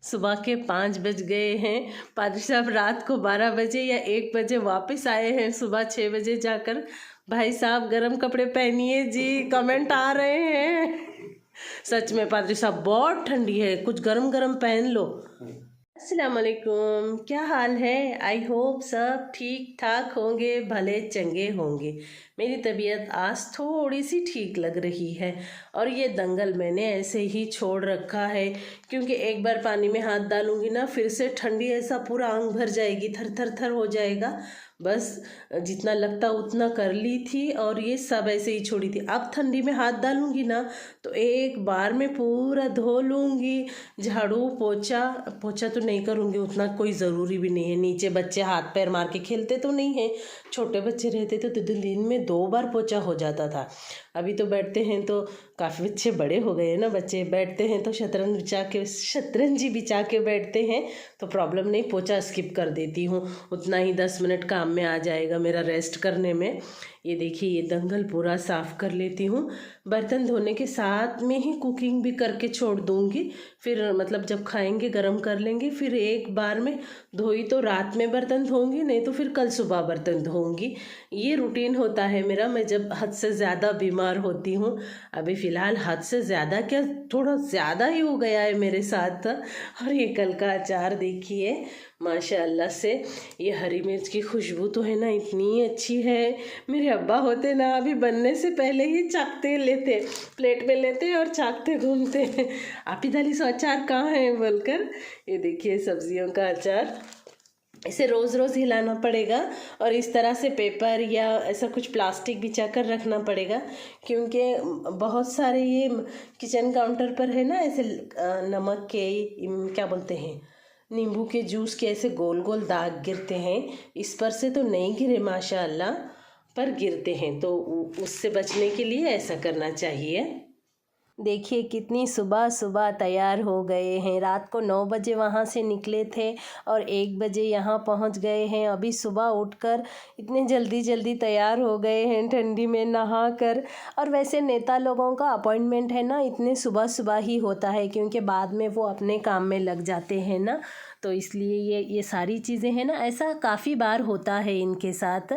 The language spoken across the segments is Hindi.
सुबह के 5 बज गए हैं। पादरी साहब रात को 12 बजे या 1 बजे वापस आए हैं, सुबह 6 बजे जाकर। भाई साहब गरम कपड़े पहनिए जी, कमेंट आ रहे हैं। सच में पादरी साहब बहुत ठंडी है, कुछ गरम गरम पहन लो। अस्सलाम वालेकुम, क्या हाल है? आई होप सब ठीक ठाक होंगे, भले चंगे होंगे। मेरी तबीयत आज थोड़ी सी ठीक लग रही है और ये दंगल मैंने ऐसे ही छोड़ रखा है, क्योंकि एक बार पानी में हाथ डालूंगी ना फिर से ठंडी ऐसा पूरा अंग भर जाएगी, थर थर थर हो जाएगा। बस जितना लगता उतना कर ली थी और ये सब ऐसे ही छोड़ी थी। अब ठंडी में हाथ डालूंगी ना तो एक बार में पूरा धो लूँगी। झाड़ू पोछा पोछा तो नहीं करूँगी, उतना कोई ज़रूरी भी नहीं है। नीचे बच्चे हाथ पैर मार के खेलते तो नहीं हैं, छोटे बच्चे रहते तो दिन में 2 बार पोछा हो जाता था। अभी तो बैठते हैं तो काफ़ी बच्चे बड़े हो गए हैं ना, बच्चे बैठते हैं तो शतरंजी बिछा के बैठते हैं तो प्रॉब्लम नहीं, पोछा स्किप कर देती हूँ। उतना ही 10 मिनट काम में आ जाएगा मेरा रेस्ट करने में। ये देखिए ये दंगल पूरा साफ़ कर लेती हूँ। बर्तन धोने के साथ में ही कुकिंग भी करके छोड़ दूँगी, फिर मतलब जब खाएंगे गरम कर लेंगे। फिर एक बार में धोई तो रात में बर्तन धोऊंगी, नहीं तो फिर कल सुबह बर्तन धोऊंगी। ये रूटीन होता है मेरा, मैं जब हद से ज़्यादा बीमार होती हूँ। अभी फ़िलहाल हद से ज़्यादा क्या, थोड़ा ज़्यादा ही हो गया है मेरे साथ। और ये कल का अचार देखिए माशाअल्लाह से, ये हरी मिर्च की खुशबू तो है ना इतनी अच्छी है। मेरे अब्बा होते ना अभी बनने से पहले ही चाकते लेते, प्लेट में लेते और चाकते घूमते हैं, आपी दाली सो अचार कहाँ है बोलकर। ये देखिए सब्जियों का अचार, इसे रोज़ रोज़ हिलाना पड़ेगा और इस तरह से पेपर या ऐसा कुछ प्लास्टिक बिछा कर रखना पड़ेगा, क्योंकि बहुत सारे ये किचन काउंटर पर है ना ऐसे नमक के क्या बोलते हैं, नींबू के जूस के ऐसे गोल गोल दाग गिरते हैं। इस पर से तो नहीं गिरे माशाअल्लाह, पर गिरते हैं, तो उससे बचने के लिए ऐसा करना चाहिए। देखिए कितनी सुबह सुबह तैयार हो गए हैं। रात को 9 बजे वहाँ से निकले थे और 1 बजे यहाँ पहुँच गए हैं। अभी सुबह उठकर इतने जल्दी जल्दी तैयार हो गए हैं ठंडी में नहा कर। और वैसे नेता लोगों का अपॉइंटमेंट है ना इतने सुबह सुबह ही होता है, क्योंकि बाद में वो अपने काम में लग जाते हैं ना, तो इसलिए ये सारी चीज़ें हैं ना, ऐसा काफ़ी बार होता है इनके साथ।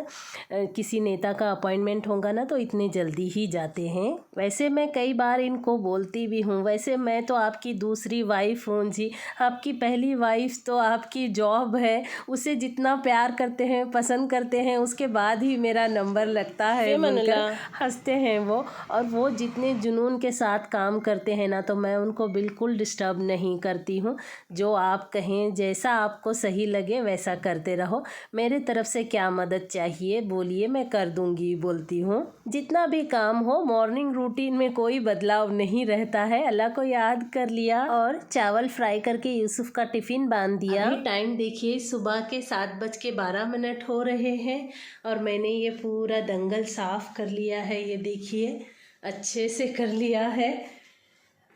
किसी नेता का अपॉइंटमेंट होगा ना तो इतने जल्दी ही जाते हैं। वैसे मैं कई बार इनको बोलती भी हूँ, वैसे मैं तो आपकी दूसरी वाइफ हूँ जी, आपकी पहली वाइफ तो आपकी जॉब है, उसे जितना प्यार करते हैं पसंद करते हैं उसके बाद ही मेरा नंबर लगता है बोलकर हंसते हैं वो। और वो जितने जुनून के साथ काम करते हैं ना तो मैं उनको बिल्कुल डिस्टर्ब नहीं करती हूँ। जो आप कहें, जैसा आपको सही लगे वैसा करते रहो, मेरे तरफ से क्या मदद चाहिए बोलिए, मैं कर दूंगी बोलती हूँ। जितना भी काम हो मॉर्निंग रूटीन में कोई बदलाव नहीं रहता है। अल्लाह को याद कर लिया और चावल फ्राई करके यूसुफ का टिफ़िन बांध दिया। अभी टाइम देखिए सुबह के 7:12 हो रहे हैं और मैंने ये पूरा दंगल साफ़ कर लिया है। ये देखिए अच्छे से कर लिया है।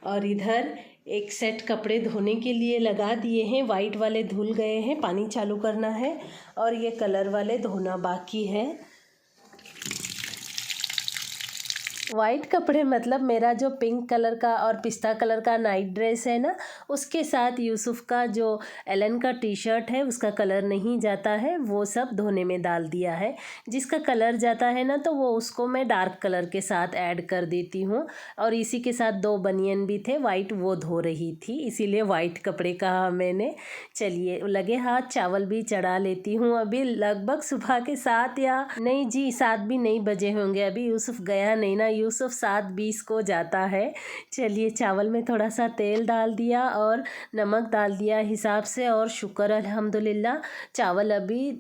और इधर एक सेट कपड़े धोने के लिए लगा दिए हैं, वाइट वाले धुल गए हैं, पानी चालू करना है और ये कलर वाले धोना बाकी है। वाइट कपड़े मतलब मेरा जो पिंक कलर का और पिस्ता कलर का नाइट ड्रेस है ना, उसके साथ यूसुफ का जो एलन का टी शर्ट है उसका कलर नहीं जाता है, वो सब धोने में डाल दिया है। जिसका कलर जाता है ना तो वो उसको मैं डार्क कलर के साथ ऐड कर देती हूँ। और इसी के साथ 2 बनियन भी थे वाइट, वो धो रही थी, इसीलिए वाइट कपड़े कहा मैंने। चलिए लगे हाथ चावल भी चढ़ा लेती हूँ। अभी लगभग सुबह के 7 या नहीं जी 7 भी नहीं बजे होंगे, अभी यूसुफ गया नहीं ना, यूसुफ 7:20 को जाता है। चलिए चावल में थोड़ा सा तेल डाल दिया और नमक डाल दिया हिसाब से, और शुक्र अल्हम्दुलिल्लाह चावल अभी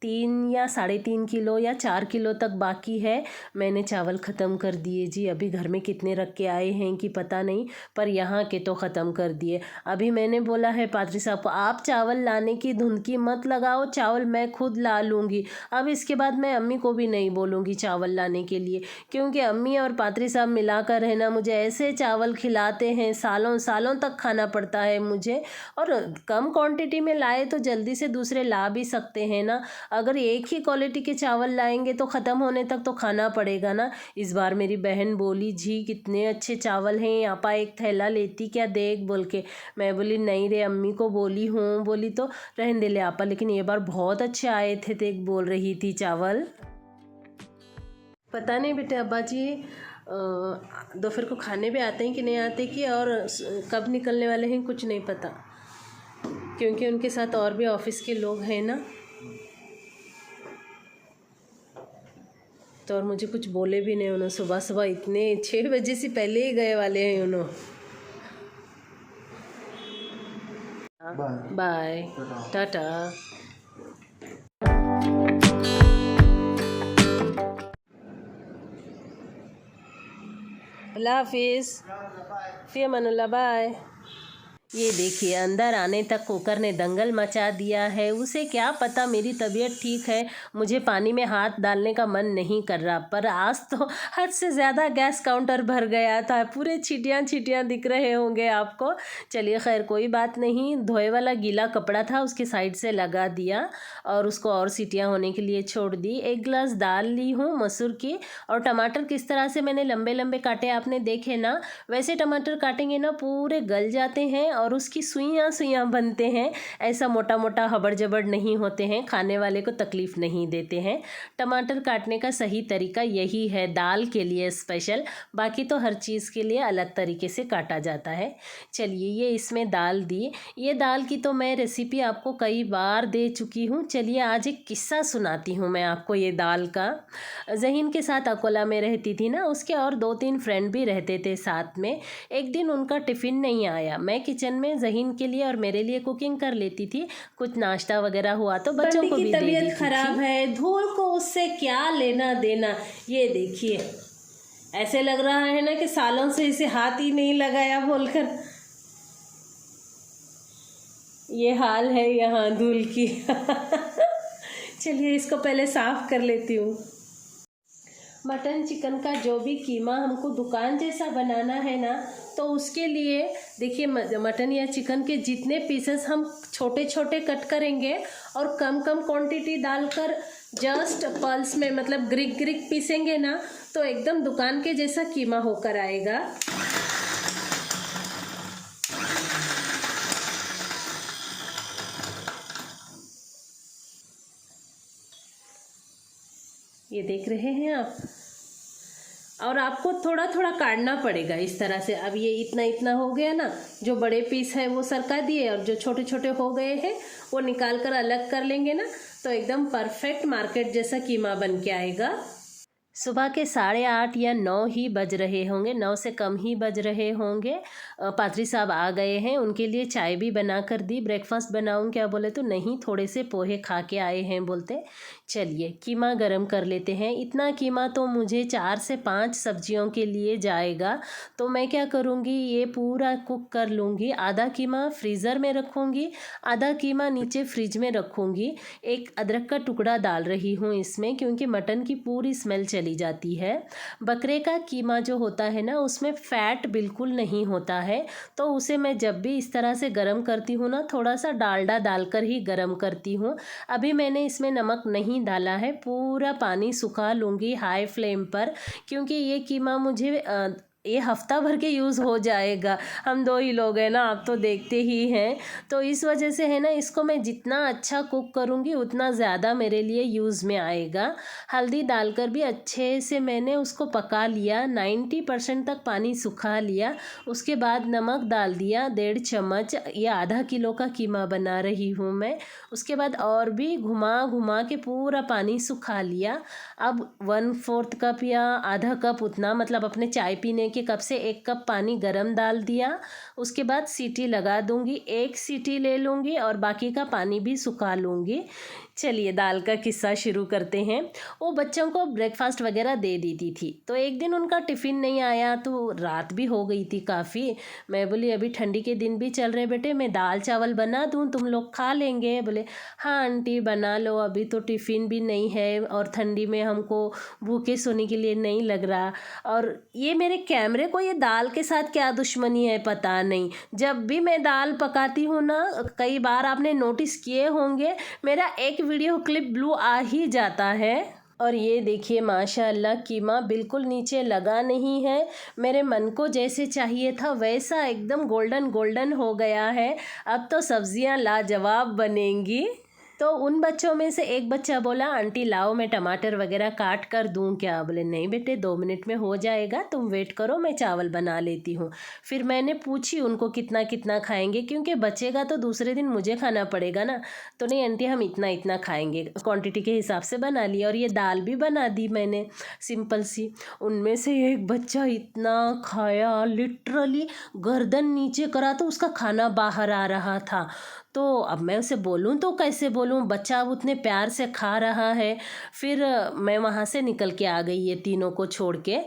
3 या 3.5 किलो या 4 किलो तक बाकी है। मैंने चावल ख़त्म कर दिए जी। अभी घर में कितने रख के आए हैं कि पता नहीं, पर यहाँ के तो ख़त्म कर दिए। अभी मैंने बोला है पादरी साहब को, आप चावल लाने की धुंधकी मत लगाओ, चावल मैं खुद ला लूँगी। अब इसके बाद मैं अम्मी को भी नहीं बोलूँगी चावल लाने के लिए, क्योंकि अम्मी मम्मी और पात्री साहब मिलाकर है ना मुझे ऐसे चावल खिलाते हैं, सालों सालों तक खाना पड़ता है मुझे। और कम क्वांटिटी में लाए तो जल्दी से दूसरे ला भी सकते हैं ना, अगर एक ही क्वालिटी के चावल लाएंगे तो ख़त्म होने तक तो खाना पड़ेगा ना। इस बार मेरी बहन बोली, जी कितने अच्छे चावल हैं, आपा एक थैला लेती क्या देख बोल के। मैं बोली नहीं रे, अम्मी को बोली हूँ। बोली तो रहने दे ले आपा, लेकिन ये बार बहुत अच्छे आए थे, देख बोल रही थी चावल। पता नहीं बेटे अब्बा जी दोपहर को खाने भी आते हैं कि नहीं आते कि और कब निकलने वाले हैं कुछ नहीं पता, क्योंकि उनके साथ और भी ऑफिस के लोग हैं ना, तो और मुझे कुछ बोले भी नहीं उन्होंने। सुबह सुबह इतने 6 बजे से पहले ही गए वाले हैं उन्होंने। बाय टाटा। अल्लाह हाफिज़, फ़िर अमानुल्लाह, बाय। ये देखिए अंदर आने तक कुकर ने दंगल मचा दिया है। उसे क्या पता मेरी तबीयत ठीक है, मुझे पानी में हाथ डालने का मन नहीं कर रहा, पर आज तो हद से ज़्यादा गैस काउंटर भर गया था, पूरे छींटियाँ छींटियाँ दिख रहे होंगे आपको। चलिए खैर कोई बात नहीं, धोए वाला गीला कपड़ा था उसके साइड से लगा दिया और उसको और सीटियाँ होने के लिए छोड़ दी। 1 गिलास दाल ली हूँ मसूर की, और टमाटर किस तरह से मैंने लंबे लंबे काटे आपने देखे ना, वैसे टमाटर काटेंगे ना पूरे गल जाते हैं और उसकी सुइयाँ सुइयाँ बनते हैं। ऐसा मोटा मोटा हबड़ जबड़ नहीं होते हैं, खाने वाले को तकलीफ़ नहीं देते हैं। टमाटर काटने का सही तरीका यही है, दाल के लिए स्पेशल, बाकी तो हर चीज़ के लिए अलग तरीके से काटा जाता है। चलिए ये इसमें दाल दी, ये दाल की तो मैं रेसिपी आपको कई बार दे चुकी हूँ। चलिए आज एक किस्सा सुनाती हूँ मैं आपको ये दाल का। ज़हीन के साथ अकोला में रहती थी ना, उसके और 2-3 फ्रेंड भी रहते थे साथ में। एक दिन उनका टिफ़िन नहीं आया, मैं किचन में ज़हीन के लिए और मेरे लिए कुकिंग कर लेती थी, कुछ नाश्ता वगैरह हुआ तो बच्चों को भी दे देती थी। तबीयत खराब है, धूल को उससे क्या लेना देना। ये देखिए ऐसे लग रहा है ना कि सालों से इसे हाथ ही नहीं लगाया बोलकर। ये हाल है यहाँ धूल की। चलिए इसको पहले साफ कर लेती हूँ। मटन चिकन का जो भी कीमा हमको दुकान जैसा बनाना है ना, तो उसके लिए देखिए मटन या चिकन के जितने पीसेस हम छोटे छोटे कट करेंगे और कम कम क्वांटिटी डालकर जस्ट पल्स में मतलब ग्रिक ग्रिक पीसेंगे ना, तो एकदम दुकान के जैसा कीमा होकर आएगा। ये देख रहे हैं आप, और आपको थोड़ा थोड़ा काटना पड़ेगा इस तरह से। अब ये इतना इतना हो गया ना, जो बड़े पीस है वो सरका दिए और जो छोटे छोटे हो गए हैं वो निकाल कर अलग कर लेंगे ना, तो एकदम परफेक्ट मार्केट जैसा कीमा बन के आएगा। सुबह के 8:30 या 9 ही बज रहे होंगे, 9 से कम ही बज रहे होंगे। पात्री साहब आ गए हैं, उनके लिए चाय भी बना कर दी। ब्रेकफास्ट बनाऊं क्या बोले तो नहीं, थोड़े से पोहे खा के आए हैं बोलते। चलिए कीमा गरम कर लेते हैं। इतना कीमा तो मुझे 4 से 5 सब्जियों के लिए जाएगा, तो मैं क्या करूँगी, ये पूरा कुक कर लूँगी। आधा कीमा फ्रीज़र में रखूँगी, आधा कीमा नीचे फ्रिज में रखूँगी। एक अदरक का टुकड़ा डाल रही हूँ इसमें, क्योंकि मटन की पूरी स्मेल चली जाती है। बकरे का कीमा जो होता है ना, उसमें फ़ैट बिल्कुल नहीं होता है, तो उसे मैं जब भी इस तरह से गरम करती हूँ ना, थोड़ा सा डालडा डालकर ही गरम करती हूँ। अभी मैंने इसमें नमक नहीं डाला है, पूरा पानी सुखा लूँगी हाई फ्लेम पर, क्योंकि ये कीमा मुझे ये हफ्ता भर के यूज़ हो जाएगा। हम 2 ही लोग हैं ना, आप तो देखते ही हैं, तो इस वजह से है ना, इसको मैं जितना अच्छा कुक करूँगी उतना ज़्यादा मेरे लिए यूज़ में आएगा। हल्दी डालकर भी अच्छे से मैंने उसको पका लिया, 90% तक पानी सुखा लिया। उसके बाद नमक डाल दिया 1.5 चम्मच, ये आधा किलो का कीमा बना रही हूँ मैं। उसके बाद और भी घुमा घुमा के पूरा पानी सुखा लिया। अब 1/4 कप या आधा कप उतना, मतलब अपने चाय पीने के कप से 1 कप पानी गरम डाल दिया। उसके बाद सीटी लगा दूंगी, 1 सीटी ले लूँगी और बाकी का पानी भी सुखा लूँगी। चलिए दाल का किस्सा शुरू करते हैं। वो बच्चों को ब्रेकफास्ट वगैरह दे देती थी, तो एक दिन उनका टिफ़िन नहीं आया, तो रात भी हो गई थी काफ़ी। मैं बोली अभी ठंडी के दिन भी चल रहे बेटे, मैं दाल चावल बना दूँ, तुम लोग खा लेंगे? बोले हाँ आंटी बना लो, अभी तो टिफ़िन भी नहीं है और ठंडी में हमको भूखे सोने के लिए नहीं लग रहा। और ये मेरे कैमरे को ये दाल के साथ क्या दुश्मनी है पता नहीं। जब भी मैं दाल पकाती हूँ ना, कई बार आपने नोटिस किए होंगे, मेरा एक वीडियो क्लिप ब्लू आ ही जाता है। और ये देखिए माशाअल्लाह कीमा बिल्कुल नीचे लगा नहीं है, मेरे मन को जैसे चाहिए था वैसा एकदम गोल्डन गोल्डन हो गया है। अब तो सब्जियां लाजवाब बनेंगी। तो उन बच्चों में से एक बच्चा बोला आंटी लाओ मैं टमाटर वगैरह काट कर दूं क्या? बोले नहीं बेटे 2 मिनट में हो जाएगा, तुम वेट करो मैं चावल बना लेती हूँ। फिर मैंने पूछी उनको कितना कितना खाएंगे, क्योंकि बचेगा तो दूसरे दिन मुझे खाना पड़ेगा ना। तो नहीं आंटी हम इतना इतना खाएंगे, क्वांटिटी के हिसाब से बना लिया। और ये दाल भी बना दी मैंने सिंपल सी। उनमें से एक बच्चा इतना खाया, लिटरली गर्दन नीचे करा तो उसका खाना बाहर आ रहा था। तो अब मैं उसे बोलूँ तो कैसे बोलूँ, बच्चा अब उतने प्यार से खा रहा है। फिर मैं वहाँ से निकल के आ गई ये तीनों को छोड़ के।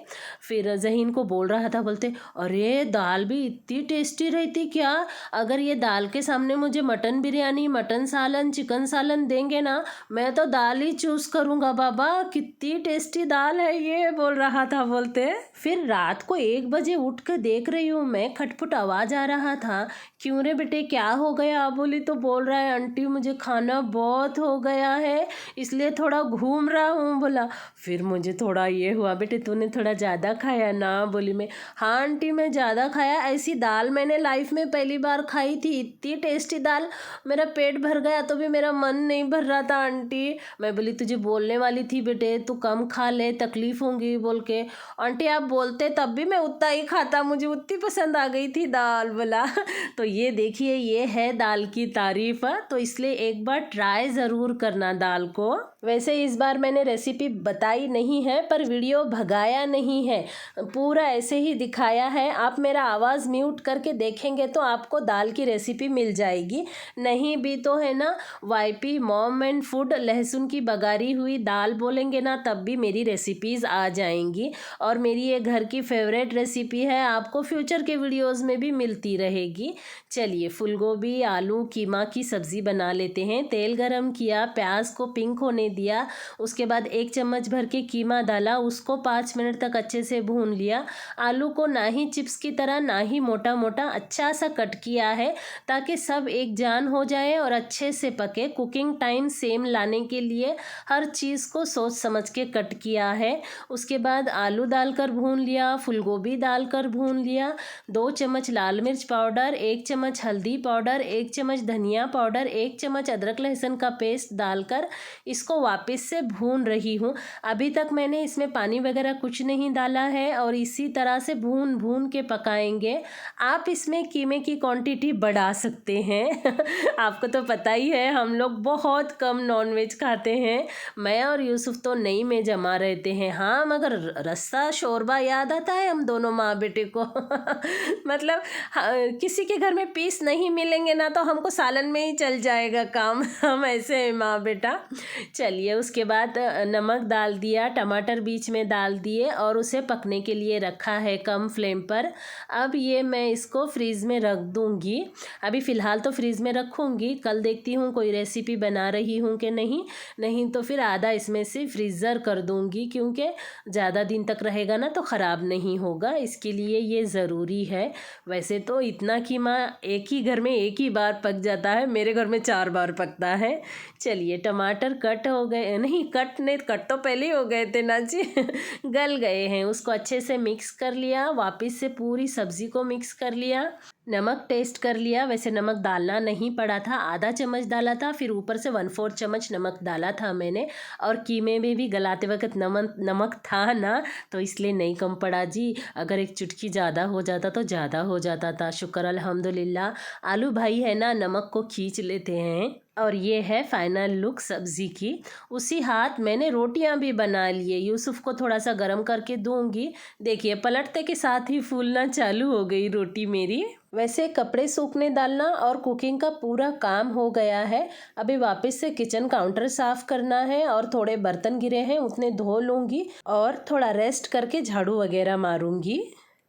फिर ज़हीन को बोल रहा था, बोलते अरे दाल भी इतनी टेस्टी रहती क्या? अगर ये दाल के सामने मुझे मटन बिरयानी, मटन सालन, चिकन सालन देंगे ना, मैं तो दाल ही चूज़ करूँगा बाबा, कितनी टेस्टी दाल है ये, बोल रहा था बोलते। फिर रात को 1 बजे उठ कर देख रही हूँ मैं, खटपट आवाज़ आ रहा था। क्यों रे बेटे क्या हो गया? बोली तो बोल रहा है आंटी मुझे खाना बहुत हो गया है, इसलिए थोड़ा घूम रहा हूँ। बोला फिर मुझे थोड़ा ये हुआ, बेटे तूने थोड़ा ज़्यादा खाया ना? बोली मैं हाँ आंटी मैं ज़्यादा खाया, ऐसी दाल मैंने लाइफ में पहली बार खाई थी, इतनी टेस्टी दाल, मेरा पेट भर गया तो भी मेरा मन नहीं भर रहा था आंटी। मैं बोली तुझे बोलने वाली थी बेटे तू कम खा ले, तकलीफ़ होंगी बोल के। आंटी आप बोलते तब भी मैं उतना ही खाता, मुझे उतनी पसंद आ गई थी दाल। बोला तो ये देखिए ये है दाल की तारीफ, तो इसलिए एक बार ट्राई ज़रूर करना दाल को। वैसे इस बार मैंने रेसिपी बताई नहीं है, पर वीडियो भगाया नहीं है, पूरा ऐसे ही दिखाया है। आप मेरा आवाज़ म्यूट करके देखेंगे तो आपको दाल की रेसिपी मिल जाएगी। नहीं भी तो है ना, वाईपी मॉम एंड फूड लहसुन की बघारी हुई दाल बोलेंगे ना, तब भी मेरी रेसिपीज़ आ जाएंगी। और मेरी ये घर की फेवरेट रेसिपी है, आपको फ्यूचर के वीडियोज़ में भी मिलती रहेगी। चलिए फूलगोभी आलू कीमा की सब्ज़ी बना लेते हैं। तेल गरम किया, प्याज को पिंक होने दिया, उसके बाद 1 चम्मच भर के कीमा डाला, उसको 5 मिनट तक अच्छे से भून लिया। आलू को ना ही चिप्स की तरह ना ही मोटा मोटा, अच्छा सा कट किया है ताकि सब एक जान हो जाए और अच्छे से पके। कुकिंग टाइम सेम लाने के लिए हर चीज़ को सोच समझ के कट किया है। उसके बाद आलू डालकर भून लिया, फूलगोभी डालकर भून लिया। 2 चम्मच लाल मिर्च पाउडर, 1 चम्मच हल्दी पाउडर, 1 चम्मच धनिया पाउडर, 1 चम्मच अदरक लहसुन का पेस्ट डालकर इसको वापस से भून रही हूँ। अभी तक मैंने इसमें पानी वगैरह कुछ नहीं डाला है और इसी तरह से भून भून के पकाएंगे। आप इसमें कीमे की क्वांटिटी बढ़ा सकते हैं आपको तो पता ही है हम लोग बहुत कम नॉनवेज खाते हैं, मैं और यूसुफ तो नई में जमा रहते हैं। हाँ मगर रस्सा शोरबा याद आता है हम दोनों माँ बेटे को मतलब किसी के घर में पीस नहीं मिलेंगे ना तो हमको सालन में ही चल जाएगा काम हम ऐसे हैं माँ बेटा। चलिए उसके बाद नमक डाल दिया, टमाटर बीच में डाल दिए और उसे पकने के लिए रखा है कम फ्लेम पर। अब ये मैं इसको फ्रीज़ में रख दूँगी, अभी फ़िलहाल तो फ्रीज़ में रखूँगी, कल देखती हूँ कोई रेसिपी बना रही हूँ कि नहीं तो फिर आधा इसमें से फ्रीज़र कर दूँगी, क्योंकि ज़्यादा दिन तक रहेगा ना तो ख़राब नहीं होगा, इसके लिए ये ज़रूरी है। वैसे तो इतना कीमा एक ही घर में एक ही बार पक जाता है, मेरे घर में 4 बार पकता है। चलिए टमाटर कट हो गए, नहीं कट तो पहले ही हो गए थे ना जी गल गए हैं। उसको अच्छे से मिक्स कर लिया, वापस से पूरी सब्ज़ी को मिक्स कर लिया। नमक टेस्ट कर लिया, वैसे नमक डालना नहीं पड़ा था, आधा चम्मच डाला था, फिर ऊपर से 1/4 चम्मच नमक डाला था मैंने। और कीमे में भी गलाते वक्त नमक था ना, तो इसलिए नहीं कम पड़ा जी, अगर एक चुटकी ज़्यादा हो जाता तो ज़्यादा हो जाता था। शुक्र अल्हम्दुलिल्लाह, आलू भाई है ना नमक को खींच लेते हैं। और ये है फाइनल लुक सब्ज़ी की। उसी हाथ मैंने रोटियां भी बना लिए, यूसुफ को थोड़ा सा गर्म करके दूंगी। देखिए पलटते के साथ ही फूलना चालू हो गई रोटी मेरी। वैसे कपड़े सूखने डालना और कुकिंग का पूरा काम हो गया है। अभी वापस से किचन काउंटर साफ करना है और थोड़े बर्तन गिरे हैं उतने धो लूँगी और थोड़ा रेस्ट करके झाड़ू वगैरह मारूंगी।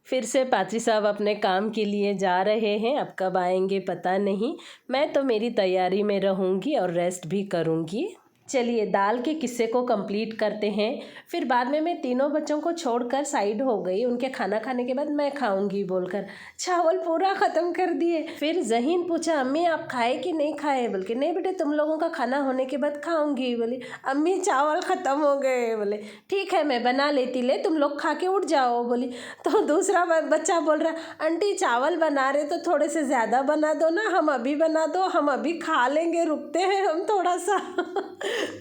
फिर से पात्री साहब अपने काम के लिए जा रहे हैं, अब कब आएंगे पता नहीं। मैं तो मेरी तैयारी में रहूँगी और रेस्ट भी करूँगी। चलिए दाल के किस्से को कंप्लीट करते हैं। फिर बाद में मैं तीनों बच्चों को छोड़कर साइड हो गई। उनके खाना खाने के बाद मैं खाऊंगी बोलकर चावल पूरा ख़त्म कर दिए। फिर जहीन पूछा अम्मी आप खाए कि नहीं खाए, बोल के नहीं बेटे तुम लोगों का खाना होने के बाद खाऊंगी। बोली अम्मी चावल ख़त्म हो गए। बोले ठीक है मैं बना लेती, ले तुम लोग खा के उठ जाओ। बोली तो दूसरा बच्चा बोल रहा आंटी चावल बना रहे तो थोड़े से ज़्यादा बना दो ना, हम अभी बना दो, हम अभी खा लेंगे, रुकते हैं हम थोड़ा सा।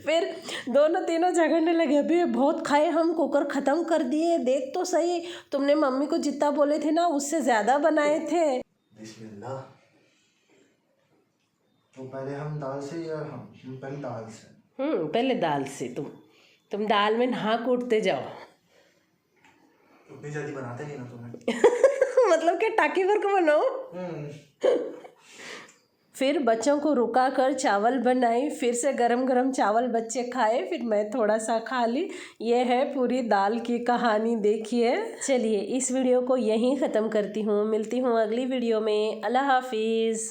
फिर दोनों तीनों झगड़ने लगे, अभी बहुत खाए हम, कुकर ख़त्म कर दिए, देख तो सही तुमने मम्मी को जितना बोले थे ना उससे ज़्यादा बनाए थे। बिस्मिल्लाह। तो पहले हम दाल से या हम पहले दाल से? पहले दाल से। तुम दाल में नहा कूटते जाओ। उतनी जल्दी बनाते नहीं ना तुम्हें। मतलब क्या टाकी भर को बनाओ। फिर बच्चों को रुका कर चावल बनाई, फिर से गरम गरम चावल बच्चे खाए, फिर मैं थोड़ा सा खा ली। ये है पूरी दाल की कहानी, देखिए। चलिए इस वीडियो को यहीं ख़त्म करती हूँ, मिलती हूँ अगली वीडियो में। अल्लाह हाफिज़।